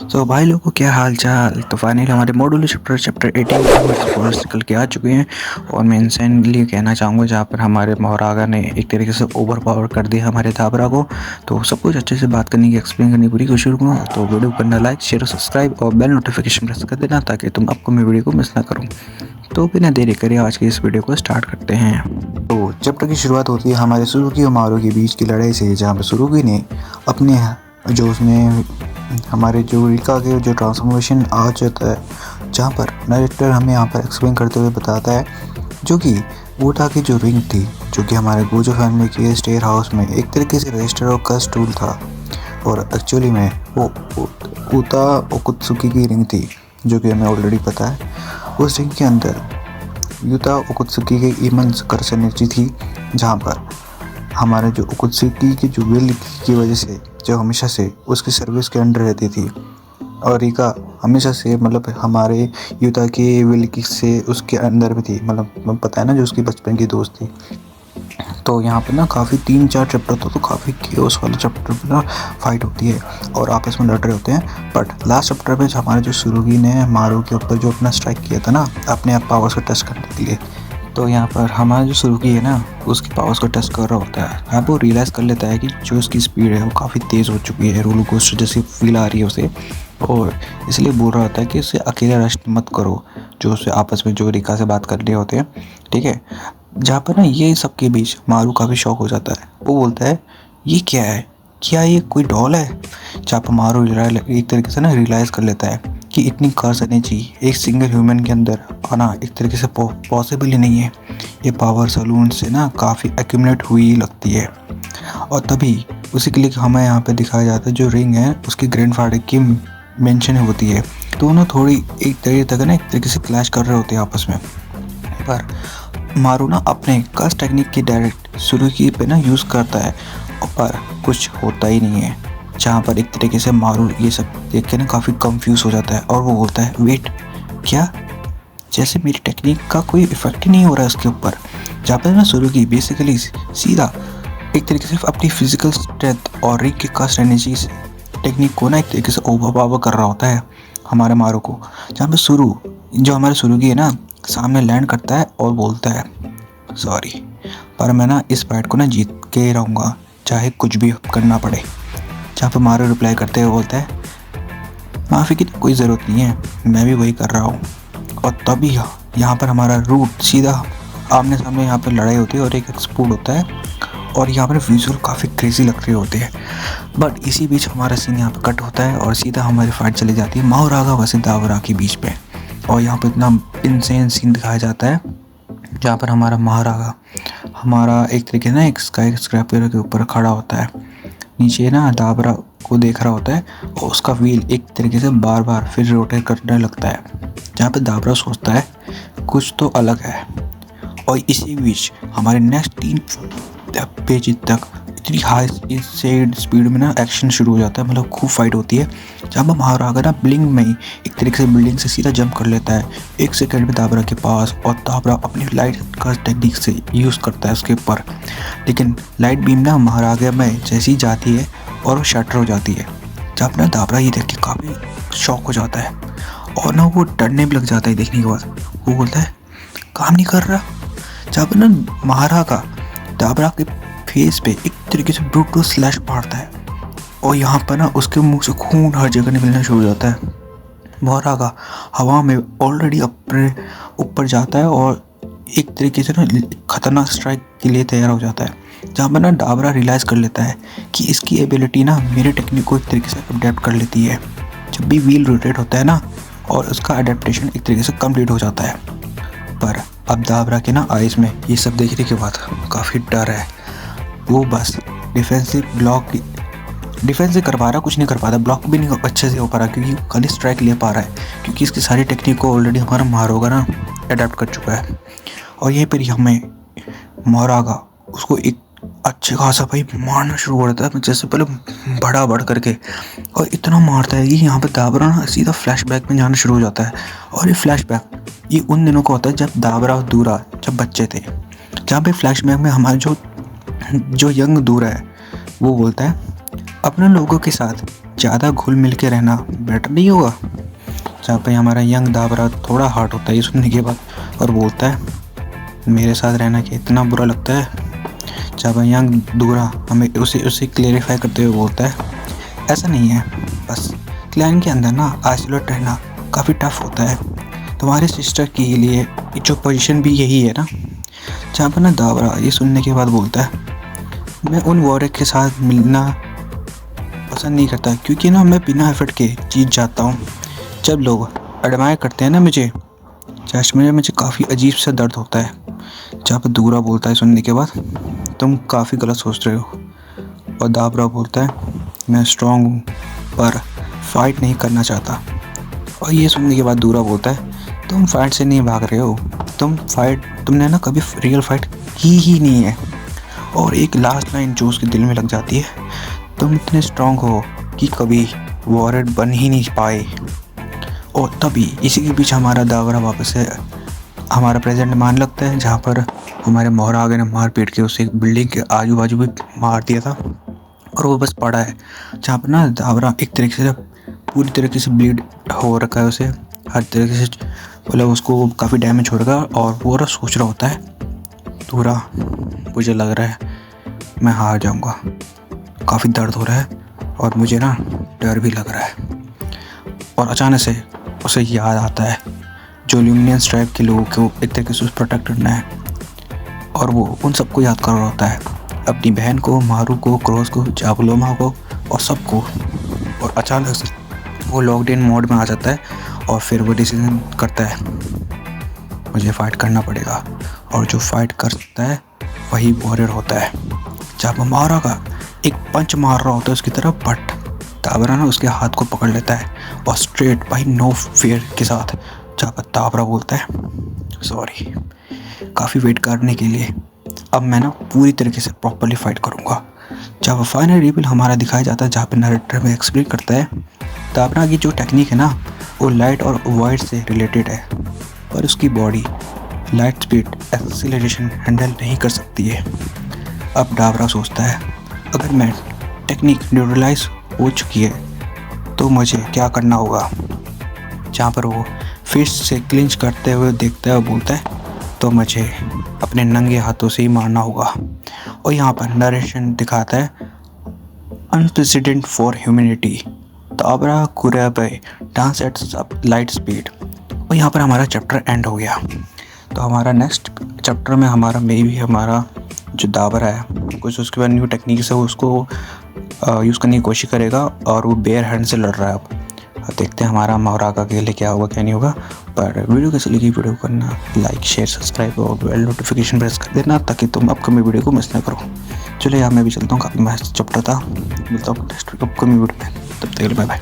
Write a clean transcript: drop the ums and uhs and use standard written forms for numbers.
तो भाई लोगों क्या हाल चाल। तो फाइनली हमारे मॉड्यूलर चैप्टर 18 निकल के आ चुके हैं। और मैं इंसेंटली कहना चाहूँगा जहाँ पर हमारे मोहरागा ने एक तरीके से ओवर पावर कर दिया हमारे दाबरा को। तो सब कुछ अच्छे से बात करने की एक्सप्लेन करने की पूरी कोशिश करूँगा। तो वीडियो को करना लाइक शेयर सब्सक्राइब और बेल नोटिफिकेशन प्रेस कर देना ताकि तुम आपको मैं वीडियो को मिस ना करूँ। तो बिना देरी करे आज की इस वीडियो को स्टार्ट करते हैं। तो चैप्टर की शुरुआत होती है हमारे सुरुकी और मारू के बीच की लड़ाई से, जहाँ पर सुरुकी ने अपने जो उसने हमारे जो रिका के जो ट्रांसफॉर्मेशन आ जाता है, जहाँ पर नरेटर हमें यहाँ पर एक्सप्लेन करते हुए बताता है जो कि ऊटा की जो रिंग थी, जो कि हमारे गोजो फैमिली के स्टेयर हाउस में एक तरीके से रजिस्टर और कस टूल था, और एक्चुअली में वो ऊता ओकुत्सुकी की रिंग थी, जो कि हमें ऑलरेडी पता है। उस रिंग के अंदर यूता ओकुत्सुकी की इमंस कर्स एनर्जी थी, जहाँ पर हमारे जो ओकुत्सुकी की जो विल की वजह से जो हमेशा से उसकी सर्विस के अंडर रहती थी, और रिका हमेशा से मतलब हमारे यूता के विल की से उसके अंदर भी थी, मतलब पता है ना, जो उसकी बचपन की दोस्त थी। तो यहाँ पर ना काफ़ी 3-4 चैप्टर तो काफ़ी केओस वाले चैप्टर पर ना फाइट होती है और आपस में लड़ रहे होते हैं। बट लास्ट चैप्टर में हमारे जो सुरुगी ने मारू के ऊपर जो अपना स्ट्राइक किया था ना, अपने आप पावर्स को टेस्ट करने के लिए, तो यहाँ पर हमारा जो सुरुगी है ना उसकी पावर्स को टेस्ट कर रहा होता है। यहाँ पर वो रियलाइज़ कर लेता है कि जो उसकी स्पीड है वो काफ़ी तेज़ हो चुकी है, रोलर कोस्टर जैसी फील आ रही है उसे, और इसलिए बोल रहा होता है कि उसे अकेला रश मत करो, जो उसे आपस में जो रिका से बात कर रहे होते हैं, ठीक है। जहाँ पर ना ये सब के बीच मारू काफ़ी शॉक हो जाता है। वो बोलता है ये क्या है, क्या ये कोई डॉल है। जहाँ पर मारू एक तरीके से ना रियलाइज़ कर लेता है कि इतनी कर्स एनर्जी एक सिंगल ह्यूमन के अंदर आना एक तरीके से पॉसिबल ही नहीं है। ये पावर सलून से ना काफ़ी एक्यूमुलेट हुई लगती है। और तभी उसी के लिए हमें यहाँ पे दिखाया जाता है जो रिंग है उसके ग्रैंडफादर की मेंशन होती है। दोनों थोड़ी एक तरीके तक ना एक तरीके से क्लैश कर रहे होते हैं आपस में, पर मारू ना अपने कर्स टेक्निक की डायरेक्ट सुरुकी पे ना यूज़ करता है, पर कुछ होता ही नहीं है। जहाँ पर एक तरीके से मारू ये सब देख के ना काफ़ी कंफ्यूज हो जाता है और वो बोलता है वेट, क्या, जैसे मेरी टेक्निक का कोई इफेक्ट ही नहीं हो रहा है उसके ऊपर। जहाँ पर ना सुरुकी बेसिकली सीधा एक तरीके से अपनी फिजिकल स्ट्रेंथ और रिक की कर्स एनर्जी टेक्निक को ना एक तरीके से ओवरपावर कर रहा होता है हमारे मारू को। जहाँ पे जो हमारे सुरुगी है ना सामने लैंड करता है और बोलता है सॉरी, पर मैं ना इस फाइट को ना जीत के ही रहूँगा, चाहे कुछ भी करना पड़े। जहाँ पर मारू रिप्लाई करते हुए बोलता है माफ़ी की तो कोई ज़रूरत नहीं है, मैं भी वही कर रहा हूँ। और तभी यहाँ पर हमारा रूट सीधा आमने सामने यहाँ पर लड़ाई होती है और एक एक्सप्लोड होता है, और यहाँ पर विजुअल काफ़ी क्रेजी लग रहे होते हैं। बट इसी बीच हमारा सीन यहाँ पर कट होता है और सीधा हमारी फाइट चली जाती है माहुरागा वर्सेस दाबरा के बीच पे। और यहाँ पर इतना इंसेन सीन दिखाया जाता है जहाँ पर हमारा महारागा हमारा एक तरीके ना एक स्काई स्क्रैपर के ऊपर खड़ा होता है, नीचे ना दाबरा को देख रहा होता है और उसका व्हील एक तरीके से बार बार फिर रोटेट करने लगता है। जहाँ पे दाबरा सोचता है कुछ तो अलग है। और इसी बीच हमारे नेक्स्ट 3 पेज तक इतनी हाई स्पीड में ना एक्शन शुरू हो जाता है, मतलब खूब फाइट होती है। जहाँ पर महारागा ना ब्लिंक में ही एक तरीके से बिल्डिंग से सीधा जंप कर लेता है 1 सेकंड में दाबरा के पास, और दाबरा अपनी लाइट का टेक्निक से यूज़ करता है उसके ऊपर। लेकिन लाइट बीम ना महारागा में जैसी जाती है और वो शटर हो जाती है। जब ना दाबरा ये देख के काफ़ी शॉक हो जाता है और ना वो डरने भी लग जाता है देखने के बाद। वो बोलता है काम नहीं कर रहा। जब ना महारागा दाबरा के फेस पे एक तरीके से ब्रूटल स्लैश मारता है और यहाँ पर ना उसके मुंह से खून हर जगह निकलना शुरू हो जाता है। महारागा हवा में ऑलरेडी अपने ऊपर जाता है और एक तरीके से ना खतरनाक स्ट्राइक के लिए तैयार हो जाता है। जहाँ पर ना दाबरा रियलाइज़ कर लेता है कि इसकी एबिलिटी ना मेरे टेक्निक को एक तरीके से अडेप्ट कर लेती है। जब भी व्हील रोटेट होता है ना और उसका अडेप्टेशन एक तरीके से कंप्लीट हो जाता है। पर अब दाबरा के ना आइज़ में ये सब देखने के बाद काफ़ी डर है। वो बस डिफेंसिव कर पा रहा, कुछ नहीं कर पाता, ब्लॉक भी नहीं अच्छे से हो पा रहा क्योंकि खाली स्ट्राइक ले पा रहा है, क्योंकि इसकी सारी टेक्निक को ऑलरेडी हमारा महारागा ना अडेप्ट कर चुका है। और यहीं पर हमें महारागा उसको एक अच्छे खासा भाई मारना शुरू कर देता है, जैसे पहले बड़ा बढ़ करके, और इतना मारता है कि यहाँ पर दाबरा ना सीधा फ्लैशबैक में जाना शुरू हो जाता है। और ये फ्लैशबैक ये उन दिनों का होता है जब दाबरा और दूरा जब बच्चे थे। जहाँ पे फ्लैशबैक में हमारे जो यंग दूरा है वो बोलता है अपने लोगों के साथ ज़्यादा घुल मिल के रहना बेटर नहीं होगा। जहाँ पे हमारा यंग दाबरा थोड़ा हार्ट होता है ये सुनने के बाद और बोलता है मेरे साथ रहना कि इतना बुरा लगता है। जहाँ पे यंग दूरा हमें उसे क्लेरिफाई करते हुए बोलता है ऐसा नहीं है, बस क्लैन के अंदर ना आइसोलेट रहना काफ़ी टफ होता है। तुम्हारे सिस्टर के लिए जो पोजीशन भी यही है ना। जहाँ पर ना दाबरा ये सुनने के बाद बोलता है मैं उन वॉरियर के साथ मिलना पसंद नहीं करता क्योंकि ना मैं बिना एफर्ट के जीत जाता हूँ। जब लोग एडमायर करते हैं ना मुझे चर्च में मुझे काफ़ी अजीब सा दर्द होता है। जहाँ पर दूरा बोलता है सुनने के बाद तुम काफ़ी गलत सोच रहे हो। और दाबरा बोलता है मैं स्ट्रॉन्ग हूँ पर फाइट नहीं करना चाहता। और ये सुनने के बाद दूरा बोलता है तुम फाइट से नहीं भाग रहे हो, तुमने ना कभी रियल फाइट की ही नहीं है। और एक लास्ट लाइन जो उसके दिल में लग जाती है तुम इतने स्ट्रॉन्ग हो कि कभी वॉरियर बन ही नहीं पाए। और तभी इसी के पीछे हमारा दाबरा वापस से हमारा प्रेजेंट मान लगता है जहाँ पर हमारे मोहरागे ने मार पीट के उसे एक बिल्डिंग के आजू बाजू भी मार दिया था और वो बस पड़ा है। जहाँ पर ना दाबरा एक तरीके से पूरी तरीके से ब्लीड हो रखा है, उसे हर तरीके से मतलब उसको काफ़ी डैमेज हो रखा है और वो सोच रहा होता है दूरा मुझे लग रहा है मैं हार जाऊँगा, काफ़ी दर्द हो रहा है और मुझे ना डर भी लग रहा है। और अचानक से उसे याद आता है जो ल्यूमिनियन ट्राइब के लोगों को एक तरीके से प्रोटेक्ट करना है और वो उन सबको याद कर रहा होता है, अपनी बहन को, मारू को, क्रॉस को, जाबलोमा को और सबको। और अचानक से वो लॉकडाउन मोड में आ जाता है और फिर वो डिसीजन करता है मुझे फ़ाइट करना पड़ेगा। और जो फाइट कर सकता है वही वॉरियर होता है। जब मारा का एक पंच मार रहा होता है उसकी तरफ, बट दाबरा ना उसके हाथ को पकड़ लेता है और स्ट्रेट बाई नो फियर के साथ जहाँ पर दाबरा बोलता है सॉरी काफ़ी वेट करने के लिए, अब मैं ना पूरी तरीके से प्रॉपरली फाइट करूँगा। जब फाइनल रिवील हमारा दिखाया जाता है जहाँ पे नरेटर में एक्सप्लेन करता है दाबरा की जो टेक्निक है ना वो लाइट और वॉइड से रिलेटेड है और उसकी body light speed acceleration handle नहीं कर सकती है। अब दाबरा सोचता है अगर मैं टेक्निक न्यूट्रलाइज हो चुकी है तो मुझे क्या करना होगा। जहाँ पर वो फिस्ट से क्लिंच करते हुए देखता है और बोलता है तो मुझे अपने नंगे हाथों से ही मारना होगा। और यहाँ पर नरेशन दिखाता है अनप्रेसिडेंट फॉर ह्यूमैनिटी, दाबरा कुरेबाई डांस एट लाइट स्पीड। और यहाँ पर हमारा चैप्टर एंड हो गया। तो हमारा नेक्स्ट चैप्टर में हमारा मे भी हमारा जो दाबरा है कुछ उसके बाद न्यू टेक्निक से उसको यूज़ करने की कोशिश करेगा और वो बेयर हैंड से लड़ रहा है। अब देखते हैं हमारा मोहरागा के लिए क्या होगा क्या नहीं होगा। पर वीडियो कैसे लगी, वीडियो करना लाइक शेयर सब्सक्राइब और बेल नोटिफिकेशन प्रेस कर देना ताकि तुम अपकमिंग वीडियो को मिस ना करो। चलो यार मैं भी चलता हूँ, काफ़ी मस्त चैप्टर था। मिलता हूँ नेक्स्ट अपकमिंग वीडियो में, तब तक बाय बाय।